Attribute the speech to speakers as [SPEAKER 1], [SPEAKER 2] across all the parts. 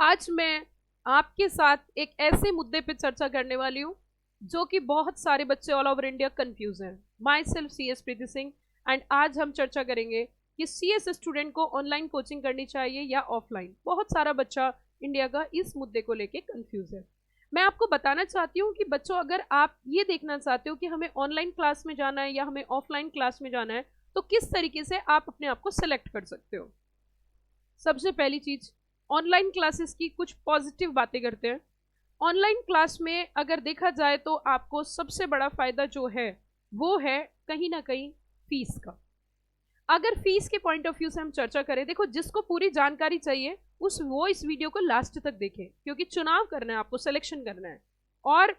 [SPEAKER 1] आज मैं आपके साथ एक ऐसे मुद्दे पे चर्चा करने वाली हूँ जो कि बहुत सारे बच्चे ऑल ओवर इंडिया कंफ्यूज हैं। Myself C S Preeti Singh, and आज हम चर्चा करेंगे कि सी एस स्टूडेंट को ऑनलाइन कोचिंग करनी चाहिए या ऑफलाइन। बहुत सारा बच्चा इंडिया का इस मुद्दे को लेके कंफ्यूज है। मैं आपको बताना चाहती हूँ कि बच्चों, अगर आप ये देखना चाहते हो कि हमें ऑनलाइन क्लास में जाना है या हमें ऑफलाइन क्लास में जाना है, तो किस तरीके से आप अपने आप को सेलेक्ट कर सकते हो। सबसे पहली चीज, ऑनलाइन क्लासेस की कुछ पॉजिटिव बातें करते हैं। ऑनलाइन क्लास में अगर देखा जाए तो आपको सबसे बड़ा फायदा जो है वो है कहीं ना कहीं फीस का। अगर फीस के पॉइंट ऑफ व्यू से हम चर्चा करें, देखो जिसको पूरी जानकारी चाहिए वो इस वीडियो को लास्ट तक देखें, क्योंकि चुनाव करना है, आपको सिलेक्शन करना है। और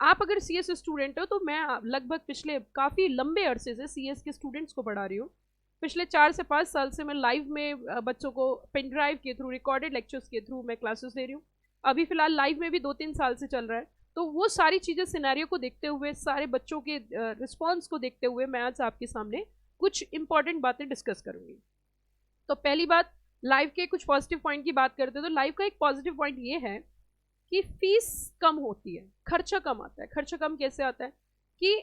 [SPEAKER 1] आप अगर सीएस स्टूडेंट हो तो मैं लगभग पिछले काफी लंबे अरसे से सीएस के स्टूडेंट्स को पढ़ा रही हूँ। पिछले 4 से 5 साल से मैं लाइव में बच्चों को पेन ड्राइव के थ्रू, रिकॉर्डेड लेक्चर्स के थ्रू मैं क्लासेस दे रही हूँ। अभी फिलहाल लाइव में भी 2-3 साल से चल रहा है। तो वो सारी चीज़ें, सिनेरियो को देखते हुए, सारे बच्चों के रिस्पॉन्स को देखते हुए मैं आज आपके सामने कुछ इंपॉर्टेंट बातें डिस्कस करूंगी। तो पहली बात, लाइव के कुछ पॉजिटिव पॉइंट की बात करते हैं तो लाइव का एक पॉजिटिव पॉइंट ये है कि फीस कम होती है, खर्चा कम आता है। खर्चा कम कैसे आता है कि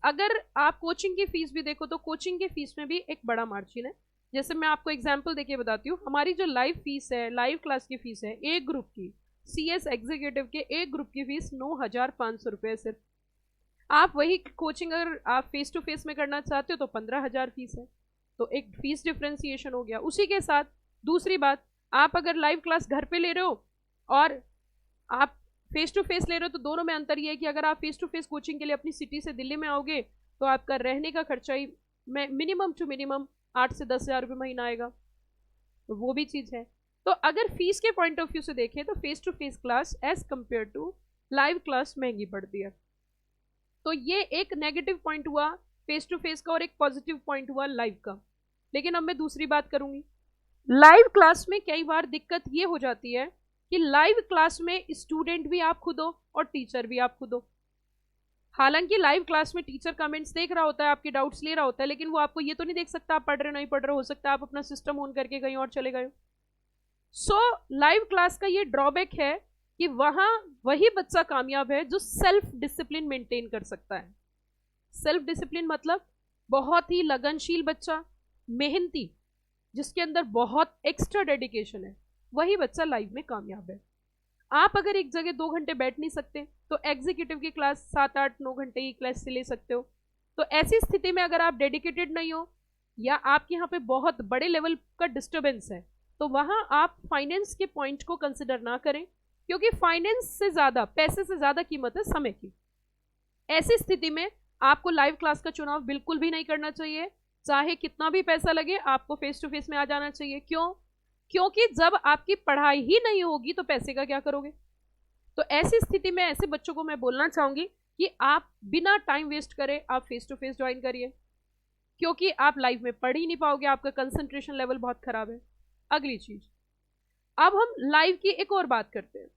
[SPEAKER 1] अगर आप कोचिंग की फीस भी देखो तो कोचिंग की फीस में भी एक बड़ा मार्जिन है। जैसे मैं आपको एग्जांपल देके बताती हूँ, हमारी जो लाइव फीस है, लाइव क्लास की फीस है, एक ग्रुप की, सीएस एग्जीक्यूटिव के एक ग्रुप की फीस 9,500 रुपये सिर्फ। आप वही कोचिंग अगर आप फेस टू फेस में करना चाहते हो तो 15,000 फीस है। तो एक फीस डिफ्रेंसिएशन हो गया। उसी के साथ दूसरी बात, आप अगर लाइव क्लास घर पे ले रहे हो और आप फेस टू फेस ले रहे हो तो दोनों में अंतर ये है कि अगर आप फेस टू फेस कोचिंग के लिए अपनी सिटी से दिल्ली में आओगे तो आपका रहने का खर्चा ही मिनिमम टू मिनिमम 8 से 10,000 रुपये महीना आएगा। तो वो भी चीज़ है। तो अगर फीस के पॉइंट ऑफ व्यू से देखें तो face to face class as compare to live class महंगी पड़ती है। तो ये एक नेगेटिव पॉइंट हुआ फेस टू फेस का और एक पॉजिटिव पॉइंट हुआ लाइव का। लेकिन अब मैं दूसरी बात करूंगी। लाइव क्लास में कई बार दिक्कत ये हो जाती है कि लाइव क्लास में स्टूडेंट भी आप खुद हो और टीचर भी आप खुद हो। हालांकि लाइव क्लास में टीचर कमेंट्स देख रहा होता है, आपके डाउट्स ले रहा होता है, लेकिन वो आपको ये तो नहीं देख सकता आप पढ़ रहे हो नहीं पढ़ रहे हो सकता है आप अपना सिस्टम ऑन करके कहीं और चले गए हो। सो लाइव क्लास का ये ड्रॉबैक है कि वहां वही बच्चा कामयाब है जो सेल्फ डिसिप्लिन मेंटेन कर सकता है। सेल्फ डिसिप्लिन मतलब बहुत ही लगनशील बच्चा, मेहनती, जिसके अंदर बहुत एक्स्ट्रा डेडिकेशन है, वही बच्चा लाइव में कामयाब है। आप अगर एक जगह 2 घंटे बैठ नहीं सकते तो एग्जीक्यूटिव की क्लास 7-8-9 घंटे की क्लास से ले सकते हो। तो ऐसी स्थिति में अगर आप डेडिकेटेड नहीं हो या आपके यहाँ पे बहुत बड़े लेवल का डिस्टर्बेंस है तो वहां आप फाइनेंस के पॉइंट को कंसिडर ना करें, क्योंकि फाइनेंस से ज्यादा, पैसे से ज्यादा कीमत है समय की। ऐसी स्थिति में आपको लाइव क्लास का चुनाव बिल्कुल भी नहीं करना चाहिए। चाहे कितना भी पैसा लगे, आपको फेस टू फेस में आ जाना चाहिए। क्यों? क्योंकि जब आपकी पढ़ाई ही नहीं होगी तो पैसे का क्या करोगे। तो ऐसी स्थिति में ऐसे बच्चों को मैं बोलना चाहूंगी कि आप बिना टाइम वेस्ट करे आप फेस टू फेस ज्वाइन करिए, क्योंकि आप लाइव में पढ़ ही नहीं पाओगे, आपका कंसंट्रेशन लेवल बहुत खराब है। अगली चीज, अब हम लाइव की एक और बात करते हैं।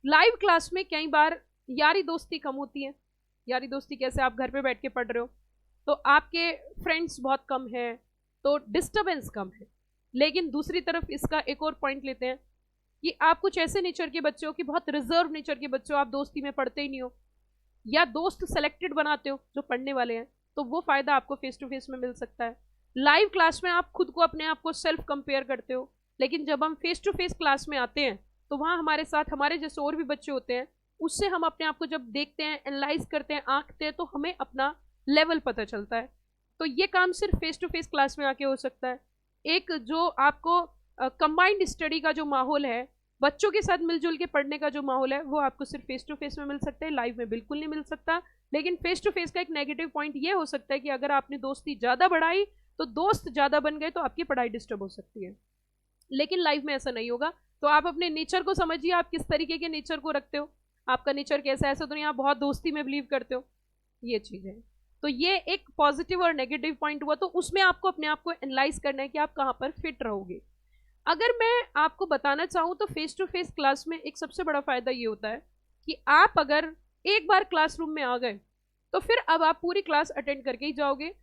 [SPEAKER 1] लाइव क्लास में कई बार यारी दोस्ती कम होती है। यारी दोस्ती कैसे? आप घर पे बैठ के पढ़ रहे हो तो आपके फ्रेंड्स बहुत कम है, तो डिस्टर्बेंस कम है। लेकिन दूसरी तरफ इसका एक और पॉइंट लेते हैं कि आप कुछ ऐसे नेचर के बच्चे हो कि बहुत रिजर्व नेचर के बच्चे हो, आप दोस्ती में पढ़ते ही नहीं हो या दोस्त सेलेक्टेड बनाते हो जो पढ़ने वाले हैं, तो वो फायदा आपको फेस टू फेस में मिल सकता है। लाइव क्लास में आप खुद को, अपने आप को सेल्फ कंपेयर करते हो, लेकिन जब हम फेस टू फेस क्लास में आते हैं तो वहाँ हमारे साथ हमारे जैसे और भी बच्चे होते हैं, उससे हम अपने आप को जब देखते हैं, एनालाइज करते हैं, आंकते हैं, तो हमें अपना लेवल पता चलता है। तो ये काम सिर्फ फेस टू फेस क्लास में आके हो सकता है। एक जो आपको कंबाइंड स्टडी का जो माहौल है, बच्चों के साथ मिलजुल के पढ़ने का जो माहौल है, वो आपको सिर्फ फेस टू फेस में मिल सकता है, लाइव में बिल्कुल नहीं मिल सकता। लेकिन फेस टू फेस का एक नेगेटिव पॉइंट ये हो सकता है कि अगर आपने दोस्ती ज़्यादा बढ़ाई तो दोस्त ज़्यादा बन गए तो आपकी पढ़ाई डिस्टर्ब हो सकती है। लेकिन लाइव में ऐसा नहीं होगा। तो आप अपने नेचर को समझिए, आप किस तरीके के नेचर को रखते हो, आपका नेचर कैसा है। ऐसा तो नहीं आप बहुत दोस्ती में बिलीव करते हो, ये चीज़ है। तो ये एक पॉजिटिव और नेगेटिव पॉइंट हुआ, तो उसमें आपको अपने आप को एनालाइज करना है कि आप कहाँ पर फिट रहोगे। अगर मैं आपको बताना चाहूँ तो फेस टू फेस क्लास में एक सबसे बड़ा फायदा ये होता है कि आप अगर एक बार क्लासरूम में आ गए तो फिर अब आप पूरी क्लास अटेंड करके ही जाओगे।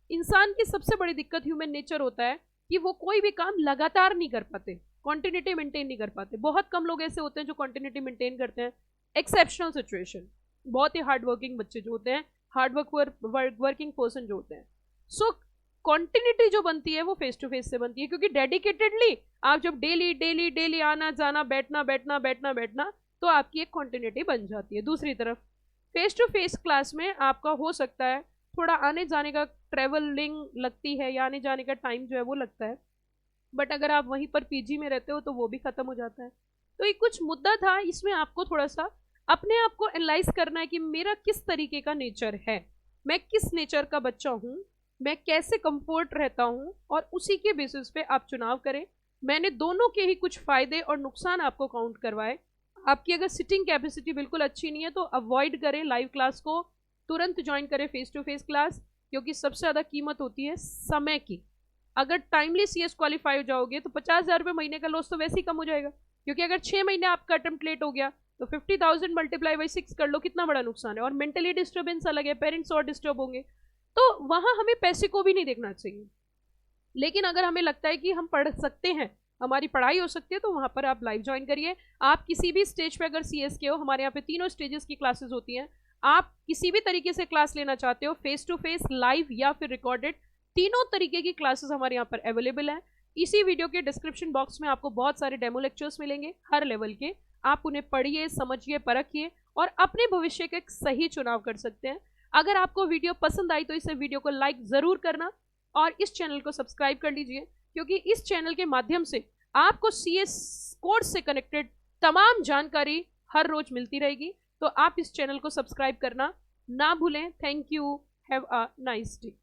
[SPEAKER 1] इंसान की सबसे बड़ी दिक्कत ह्यूमन नेचर होता है कि वो कोई भी काम लगातार नहीं कर पाते। कॉन्टिन्यूटी मेंटेन नहीं कर पाते। बहुत कम लोग ऐसे होते हैं जो कॉन्टिन्यूटी मेंटेन करते हैं। एक्सेप्शनल सिचुएशन, बहुत ही हार्ड वर्किंग बच्चे जो होते हैं, हार्ड वर्किंग पर्सन जो होते हैं। सो कॉन्टिन्यूटी जो बनती है वो फेस टू फेस से बनती है, क्योंकि डेडिकेटेडली आप जब डेली डेली डेली आना जाना बैठना बैठना बैठना बैठना, तो आपकी एक कॉन्टिन्यूटी बन जाती है। दूसरी तरफ फेस टू फेस क्लास में आपका हो सकता है थोड़ा आने जाने का ट्रेवलिंग लगती है या आने जाने का टाइम जो है वो लगता है, बट अगर आप वहीं पर पीजी में रहते हो तो वो भी खत्म हो जाता है। तो ये कुछ मुद्दा था, इसमें आपको थोड़ा सा अपने आप को एनालाइज करना है कि मेरा किस तरीके का नेचर है, मैं किस नेचर का बच्चा हूँ, मैं कैसे कंफर्ट रहता हूँ, और उसी के बेसिस पे आप चुनाव करें। मैंने दोनों के ही कुछ फायदे और नुकसान आपको काउंट करवाए। आपकी अगर सिटिंग कैपेसिटी बिल्कुल अच्छी नहीं है तो अवॉइड करें लाइव क्लास को, तुरंत ज्वाइन करें फेस टू फेस क्लास, क्योंकि सबसे ज़्यादा कीमत होती है समय की। अगर टाइमली सीएस क्वालिफाई हो जाओगे तो 50,000 रुपये महीने का लॉस तो वैसे ही कम हो जाएगा, क्योंकि अगर 6 महीने आपका अटेम्प्ट लेट हो गया तो 50,000 मल्टीप्लाई बाई 6 कर लो, कितना बड़ा नुकसान है। और मेंटली डिस्टर्बेंस अलग है, पेरेंट्स और डिस्टर्ब होंगे, तो वहाँ हमें पैसे को भी नहीं देखना चाहिए। लेकिन अगर हमें लगता है कि हम पढ़ सकते हैं, हमारी पढ़ाई हो सकती है, तो वहाँ पर आप लाइव ज्वाइन करिए। आप किसी भी स्टेज पे अगर सीएस के हो, हमारे यहाँ पे 3 स्टेजेस की क्लासेस होती हैं, आप किसी भी तरीके से क्लास लेना चाहते हो, फेस टू फेस, लाइव या फिर रिकॉर्डेड, तीनों तरीके की क्लासेस हमारे यहाँ पर अवेलेबल है। इसी वीडियो के डिस्क्रिप्शन बॉक्स में आपको बहुत सारे डेमो लेक्चर्स मिलेंगे हर लेवल के, आप उन्हें पढ़िए, समझिए, परखिए और अपने भविष्य का एक सही चुनाव कर सकते हैं। अगर आपको वीडियो पसंद आई तो इस वीडियो को लाइक ज़रूर करना और इस चैनल को सब्सक्राइब कर लीजिए, क्योंकि इस चैनल के माध्यम से आपको सीएस कोर्स से कनेक्टेड तमाम जानकारी हर रोज मिलती रहेगी। तो आप इस चैनल को सब्सक्राइब करना ना भूलें। Thank you, have a nice day.